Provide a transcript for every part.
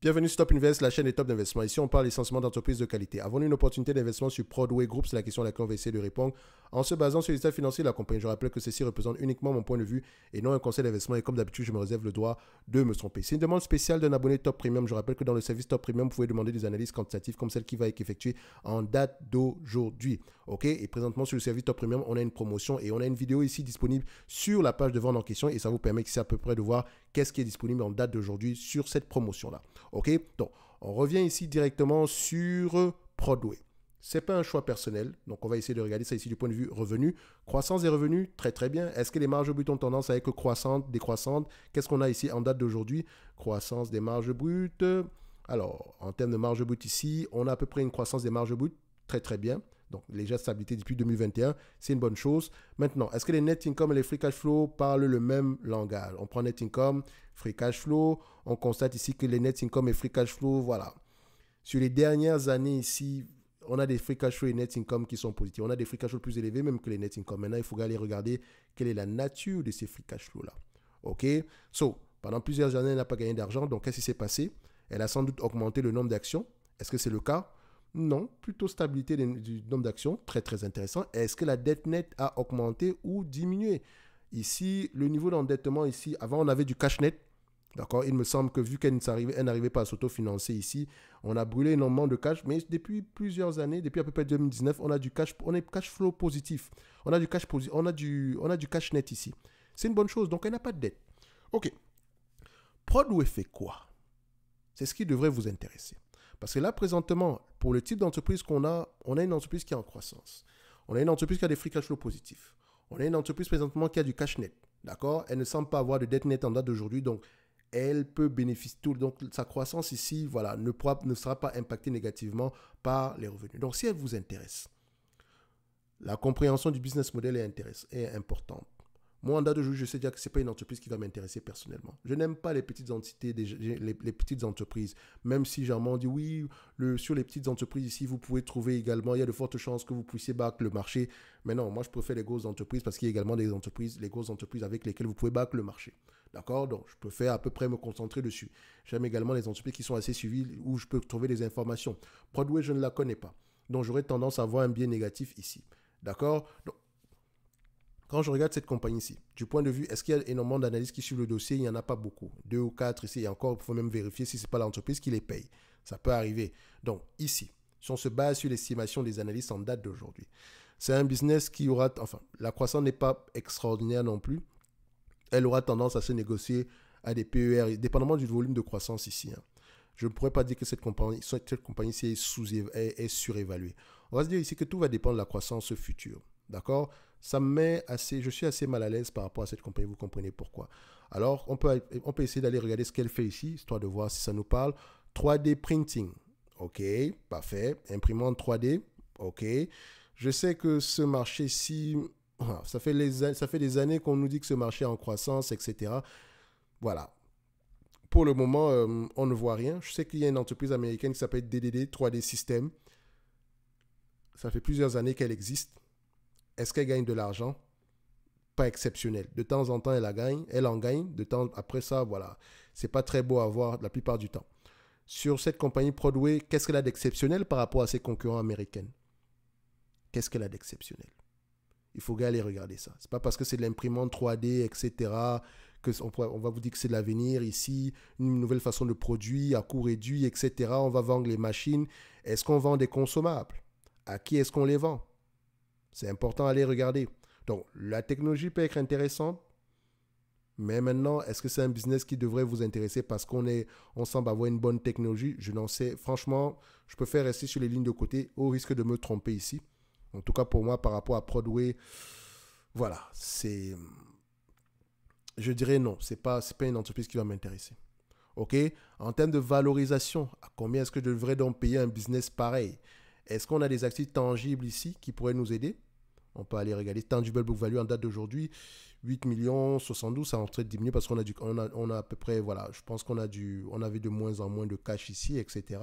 Bienvenue sur Top Invest, la chaîne des top d'investissement. Ici, on parle essentiellement d'entreprises de qualité. Avons-nous une opportunité d'investissement sur Prodway Group? C'est la question à laquelle on va essayer de répondre en se basant sur les états financiers de la compagnie. Je rappelle que ceci représente uniquement mon point de vue et non un conseil d'investissement. Et comme d'habitude, je me réserve le droit de me tromper. C'est une demande spéciale d'un abonné Top Premium. Je rappelle que dans le service Top Premium, vous pouvez demander des analyses quantitatives comme celle qui va être effectuée en date d'aujourd'hui. OK? Et présentement, sur le service Top Premium, on a une promotion et on a une vidéo ici disponible sur la page de vente en question. Et ça vous permet ici à peu près de voir qu'est-ce qui est disponible en date d'aujourd'hui sur cette promotion-là. OK? Donc, on revient ici directement sur Prodway. Ce n'est pas un choix personnel, donc on va essayer de regarder ça ici du point de vue revenu. Croissance des revenus, très très bien. Est-ce que les marges brutes ont tendance à être croissantes, décroissantes? Qu'est-ce qu'on a ici en date d'aujourd'hui? Croissance des marges brutes. Alors, en termes de marges brutes ici, on a à peu près une croissance des marges brutes, très très bien. Donc, légère stabilité depuis 2021, c'est une bonne chose. Maintenant, est-ce que les net income et les free cash flow parlent le même langage? On prend net income, free cash flow. On constate ici que les net income et free cash flow, voilà. Sur les dernières années ici, on a des free cash flow et net income qui sont positifs. On a des free cash flow plus élevés même que les net income. Maintenant, il faut aller regarder quelle est la nature de ces free cash flow-là. OK? So, pendant plusieurs années, elle n'a pas gagné d'argent. Donc, qu'est-ce qui s'est passé? Elle a sans doute augmenté le nombre d'actions. Est-ce que c'est le cas? Non, plutôt stabilité du nombre d'actions, très très intéressant. Est-ce que la dette nette a augmenté ou diminué? Ici, le niveau d'endettement ici, avant on avait du cash net, d'accord? Il me semble que vu qu'elle n'arrivait pas à s'autofinancer ici, on a brûlé énormément de cash, mais depuis plusieurs années, depuis à peu près 2019, on a du cash, on est cash flow positif. On a du cash net ici. C'est une bonne chose, donc elle n'a pas de dette. Ok. Prodway fait quoi? C'est ce qui devrait vous intéresser. Parce que là, présentement, pour le type d'entreprise qu'on a, on a une entreprise qui est en croissance. On a une entreprise qui a des free cash flow positifs. On a une entreprise présentement qui a du cash net. D'accord? Elle ne semble pas avoir de dette nette en date d'aujourd'hui. Donc, elle peut bénéficier. Donc, sa croissance ici, voilà, ne sera pas impactée négativement par les revenus. Donc, si elle vous intéresse, la compréhension du business model est importante. Moi, en date d'aujourd'hui, je sais déjà que ce n'est pas une entreprise qui va m'intéresser personnellement. Je n'aime pas les petites entités, les petites entreprises. Même si Germain dit oui, sur les petites entreprises ici, vous pouvez trouver également, il y a de fortes chances que vous puissiez battre le marché. Mais non, moi, je préfère les grosses entreprises parce qu'il y a également des entreprises, les grosses entreprises avec lesquelles vous pouvez battre le marché. D'accord? Donc, je préfère à peu près me concentrer dessus. J'aime également les entreprises qui sont assez suivies, où je peux trouver des informations. Prodway, je ne la connais pas. Donc, j'aurais tendance à avoir un biais négatif ici. D'accord? Donc, quand je regarde cette compagnie ici, du point de vue, est-ce qu'il y a énormément d'analystes qui suivent le dossier? Il n'y en a pas beaucoup. 2 ou 4 ici, et encore, il faut même vérifier si ce n'est pas l'entreprise qui les paye. Ça peut arriver. Donc, ici, si on se base sur l'estimation des analystes en date d'aujourd'hui, c'est un business qui aura, enfin, la croissance n'est pas extraordinaire non plus. Elle aura tendance à se négocier à des PER, dépendamment du volume de croissance ici. Je ne pourrais pas dire que cette compagnie-ci est surévaluée. On va se dire ici que tout va dépendre de la croissance future. D'accord? Je suis assez mal à l'aise par rapport à cette compagnie, vous comprenez pourquoi. Alors, on peut essayer d'aller regarder ce qu'elle fait ici, histoire de voir si ça nous parle. 3D printing, ok, parfait. Imprimante 3D, ok. Je sais que ce marché-ci, ça fait des années qu'on nous dit que ce marché est en croissance, etc. Voilà. Pour le moment, on ne voit rien. Je sais qu'il y a une entreprise américaine qui s'appelle DDD 3D System. Ça fait plusieurs années qu'elle existe. Est-ce qu'elle gagne de l'argent? Pas exceptionnel. De temps en temps, elle en gagne. De temps après ça, voilà. C'est pas très beau à voir la plupart du temps. Sur cette compagnie Prodway, qu'est-ce qu'elle a d'exceptionnel par rapport à ses concurrents américains? Qu'est-ce qu'elle a d'exceptionnel? Il faut aller regarder ça. C'est pas parce que c'est de l'imprimante 3D, etc., on va vous dire que c'est de l'avenir ici, une nouvelle façon de produire à coût réduit, etc. On va vendre les machines. Est-ce qu'on vend des consommables? À qui est-ce qu'on les vend? C'est important d'aller regarder. Donc, la technologie peut être intéressante, mais maintenant, est-ce que c'est un business qui devrait vous intéresser parce qu'on semble avoir une bonne technologie? Je n'en sais. Franchement, je préfère rester sur les lignes de côté au risque de me tromper ici. En tout cas, pour moi, par rapport à Prodway, voilà, je dirais non, c'est pas une entreprise qui va m'intéresser. OK? En termes de valorisation, à combien est-ce que je devrais donc payer un business pareil? Est-ce qu'on a des actifs tangibles ici qui pourraient nous aider? On peut aller regarder. Tangible book value en date d'aujourd'hui, 8 millions 72, ça est en train de diminuer parce qu'on a à peu près, voilà, je pense on avait de moins en moins de cash ici, etc.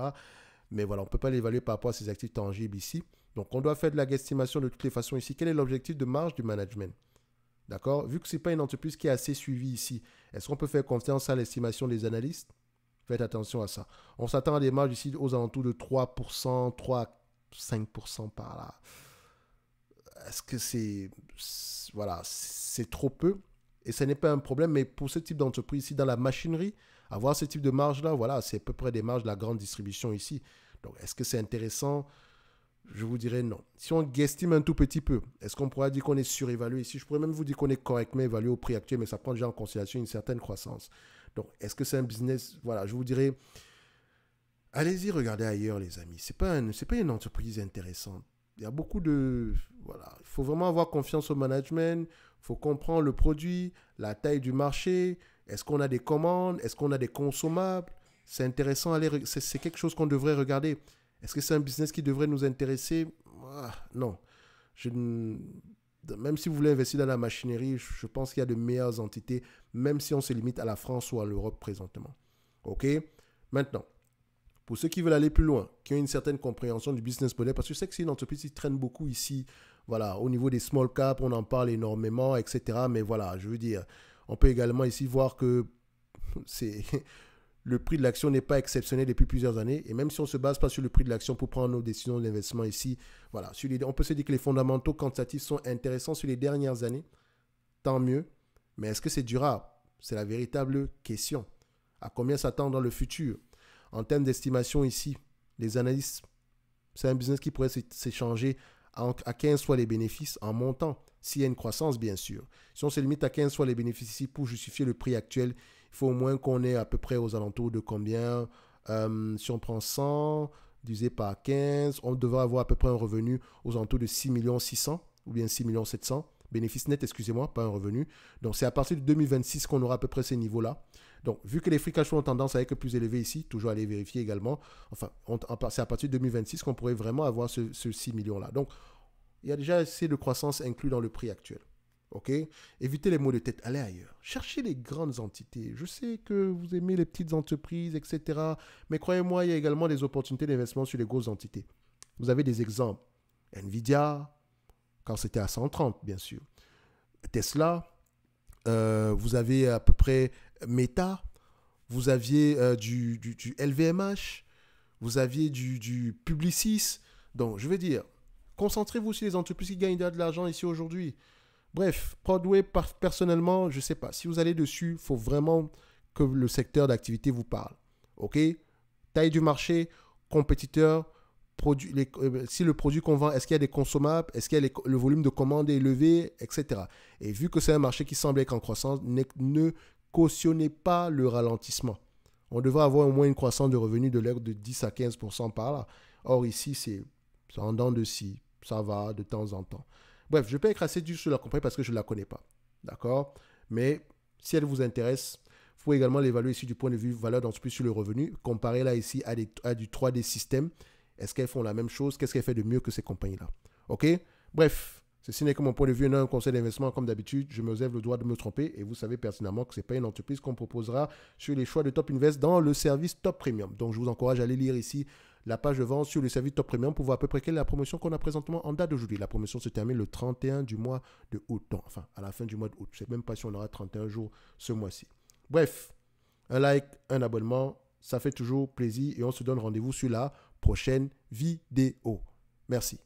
Mais voilà, on ne peut pas l'évaluer par rapport à ces actifs tangibles ici. Donc, on doit faire de la guesstimation de toutes les façons ici. Quel est l'objectif de marge du management? D'accord? Vu que ce n'est pas une entreprise qui est assez suivie ici, est-ce qu'on peut faire confiance à l'estimation des analystes? Faites attention à ça. On s'attend à des marges ici aux alentours de 3%, 3 à 5% par là. Est-ce que voilà, c'est trop peu? Et ce n'est pas un problème, mais pour ce type d'entreprise ici, dans la machinerie, avoir ce type de marge-là, voilà, c'est à peu près des marges de la grande distribution ici. Donc, est-ce que c'est intéressant? Je vous dirais non. Si on guessime un tout petit peu, est-ce qu'on pourra dire qu'on est surévalué ici? Je pourrais même vous dire qu'on est correctement évalué au prix actuel, mais ça prend déjà en considération une certaine croissance. Donc, est-ce que c'est un business? Voilà, je vous dirais, allez-y, regardez ailleurs, les amis. C'est pas une entreprise intéressante. Il y a beaucoup de... Voilà, il faut vraiment avoir confiance au management. Il faut comprendre le produit, la taille du marché. Est-ce qu'on a des commandes? Est-ce qu'on a des consommables? C'est intéressant. C'est quelque chose qu'on devrait regarder. Est-ce que c'est un business qui devrait nous intéresser? Non. Même si vous voulez investir dans la machinerie, je pense qu'il y a de meilleures entités, même si on se limite à la France ou à l'Europe présentement. OK? Maintenant, pour ceux qui veulent aller plus loin, qui ont une certaine compréhension du business model, parce que je sais que c'est une entreprise qui traîne beaucoup ici. Voilà, au niveau des small caps, on en parle énormément, etc. Mais voilà, je veux dire, on peut également ici voir que le prix de l'action n'est pas exceptionnel depuis plusieurs années. Et même si on ne se base pas sur le prix de l'action pour prendre nos décisions d'investissement ici, voilà, on peut se dire que les fondamentaux quantitatifs sont intéressants sur les dernières années. Tant mieux. Mais est-ce que c'est durable? C'est la véritable question. À combien s'attendre dans le futur? En termes d'estimation ici, les analystes, c'est un business qui pourrait s'échanger à 15 fois les bénéfices en montant, s'il y a une croissance, bien sûr. Si on se limite à 15 fois les bénéfices ici pour justifier le prix actuel, il faut au moins qu'on ait à peu près aux alentours de combien? Si on prend 100 divisé par 15, on devrait avoir à peu près un revenu aux alentours de 6 600 000 ou bien 6 700 000. Bénéfice net, excusez-moi, pas un revenu. Donc, c'est à partir de 2026 qu'on aura à peu près ces niveaux-là. Donc, vu que les free cash flow ont tendance à être plus élevés ici, toujours à les vérifier également, enfin, c'est à partir de 2026 qu'on pourrait vraiment avoir ce 6 millions-là. Donc, il y a déjà assez de croissance inclus dans le prix actuel. OK? Évitez les maux de tête, allez ailleurs. Cherchez les grandes entités. Je sais que vous aimez les petites entreprises, etc. Mais croyez-moi, il y a également des opportunités d'investissement sur les grosses entités. Vous avez des exemples. Nvidia, quand c'était à 130, bien sûr. Tesla, vous avez à peu près Meta, vous aviez du LVMH, vous aviez du Publicis. Donc, je veux dire, concentrez-vous sur les entreprises qui gagnent de l'argent ici aujourd'hui. Bref, Prodway, personnellement, je ne sais pas. Si vous allez dessus, il faut vraiment que le secteur d'activité vous parle. OK? Taille du marché, compétiteur, si le produit qu'on vend, est-ce qu'il y a des consommables, est-ce qu'il y a le volume de commandes élevé, etc. Et vu que c'est un marché qui semble être en croissance, ne cautionnez pas le ralentissement. On devrait avoir au moins une croissance de revenus de l'ordre de 10 à 15% par là. Or ici, c'est en dents de scie, ça va de temps en temps. Bref, je peux écraser du sur la compagnie parce que je ne la connais pas. D'accord? Mais si elle vous intéresse, il faut également l'évaluer ici du point de vue valeur d'entreprise sur le revenu. Comparé là ici à du 3D système. Est-ce qu'elles font la même chose? Qu'est-ce qu'elles font de mieux que ces compagnies-là? OK? Bref, ceci n'est que mon point de vue, non un conseil d'investissement comme d'habitude. Je me réserve le droit de me tromper et vous savez pertinemment que ce n'est pas une entreprise qu'on proposera sur les choix de Top Invest dans le service Top Premium. Donc, je vous encourage à aller lire ici la page de vente sur le service Top Premium pour voir à peu près quelle est la promotion qu'on a présentement en date d'aujourd'hui. La promotion se termine le 31 du mois de août. Donc, enfin, à la fin du mois d'août. Je ne sais même pas si on aura 31 jours ce mois-ci. Bref, un like, un abonnement, ça fait toujours plaisir et on se donne rendez-vous sur la prochaine vidéo. Merci.